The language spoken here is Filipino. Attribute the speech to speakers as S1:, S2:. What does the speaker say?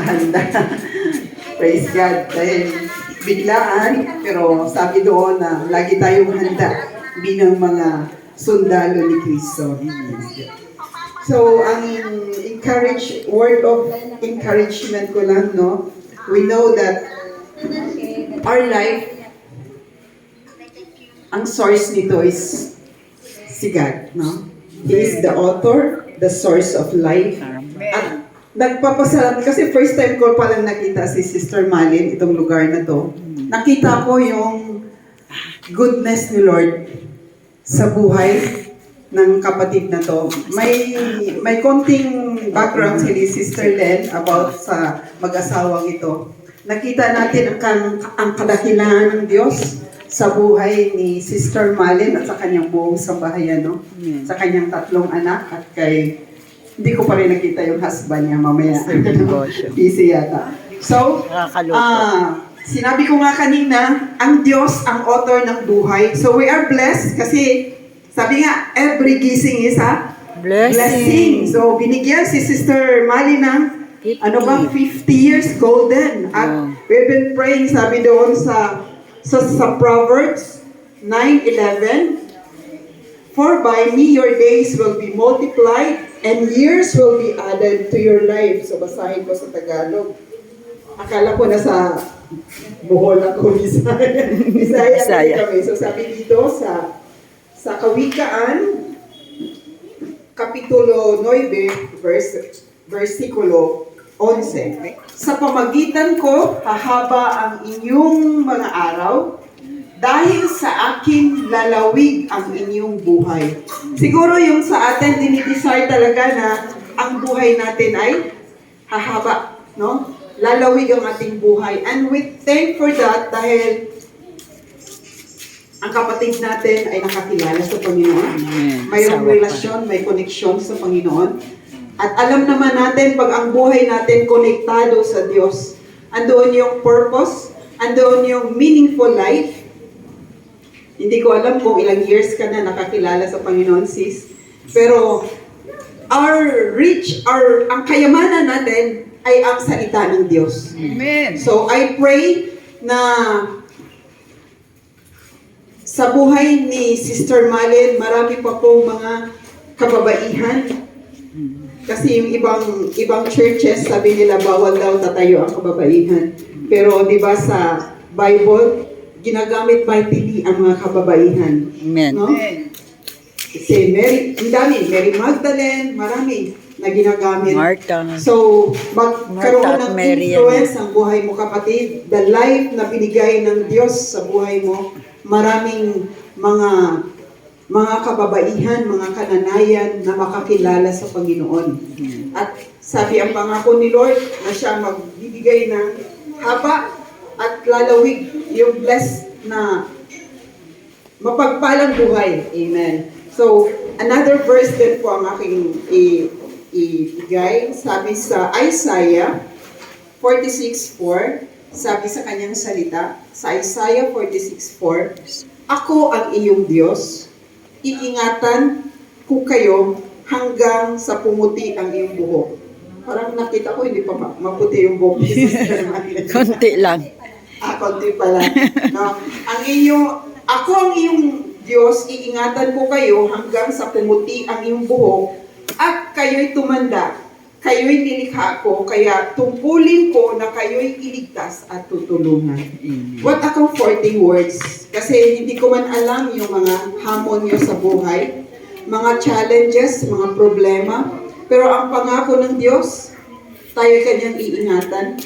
S1: nakahanda. Praise God. Dahil biglaan, pero sabi doon na lagi tayong handa bilang mga sundalo ni Kristo. So, ang word of encouragement ko lang, no? We know that our life, ang source nito is si God, no? He is the author, the source of life. At nagpapasalamat, kasi first time ko palang nakita si Sister Malin, itong lugar na to. Nakita ko yung goodness ni Lord sa buhay ng kapatid na to. May konting background si Sister Len about sa mag-asawang ito. Nakita natin ang kadakilaan ng Diyos sa buhay ni Sister Malin at sa kanyang buong sambahayan, no? Sa kanyang 3 anak at kay hindi ko pa rin nakita yung husband niya mamaya. Busy yata. So, sinabi ko nga kanina, ang Diyos ang author ng buhay. So we are blessed kasi sabi nga, every gising is a blessing. So binigyan si Sister Mali ng 50 years golden. At we've been praying, sabi doon sa Proverbs 9:11, "For by me your days will be multiplied and years will be added to your life." So basahin ko sa Tagalog. Akala ko na sa Bohol ako, Bisaya kami. So sabi dito sa Kawikaan, Kapitulo 9, versikulo 11. "Sa pamagitan ko, hahaba ang inyong mga araw, dahil sa akin lalawig ang inyong buhay." Siguro yung sa atin, dinidesire talaga na ang buhay natin ay hahaba, no? Lalawig ang ating buhay. And we thank for that dahil ang kapatid natin ay nakakilala sa Panginoon. Mayroong relasyon, may koneksyon sa Panginoon. At alam naman natin, pag ang buhay natin konektado sa Diyos, andoon yung purpose, andoon yung meaningful life. Hindi ko alam kung ilang years ka na nakakilala sa Panginoon, sis. Pero ang kayamanan natin ay ang salita ng Diyos.
S2: Amen.
S1: So I pray na sa buhay ni Sister Malin, marami pa pong mga kababaihan. Kasi yung ibang churches, sabi nila bawal daw tatayo ang kababaihan. Pero di ba sa Bible, ginagamit mightily ang mga kababaihan.
S2: Amen.
S1: No? Kasi Mary Magdalene, marami na ginagamit.
S2: Martha.
S1: So, magkaroon
S2: Martha at
S1: ng
S2: Mary,
S1: influence ang buhay mo, kapatid. The life na binigay ng Diyos sa buhay mo, maraming mga kababaihan, mga kananayan na makakilala sa Panginoon. At sabi ang pangako ni Lord na siya magbibigay ng haba at lalawig yung blessed na mapagpalang buhay. Amen. So, another verse din po ang aking ibigay. Sabi sa Isaiah 46:4, sabi sa kanyang salita, sa Isaiah 46:4, "Ako ang iyong Diyos, iingatan ko kayo hanggang sa pumuti ang iyong buhok." Parang nakita ko, hindi pa maputi yung buhok ni Sister Maria.
S2: Konti lang.
S1: Konti pala. No? Ako ang iyong Diyos, iingatan ko kayo hanggang sa pumuti ang iyong buhok at kayo'y tumanda. Kayo'y nilikha ko, kaya tungkulin ko na kayo'y iligtas at tutulungan. What a comforting words. Kasi hindi ko man alam yung mga hamon nyo sa buhay, mga challenges, mga problema. Pero ang pangako ng Diyos, tayo kanyang iingatan.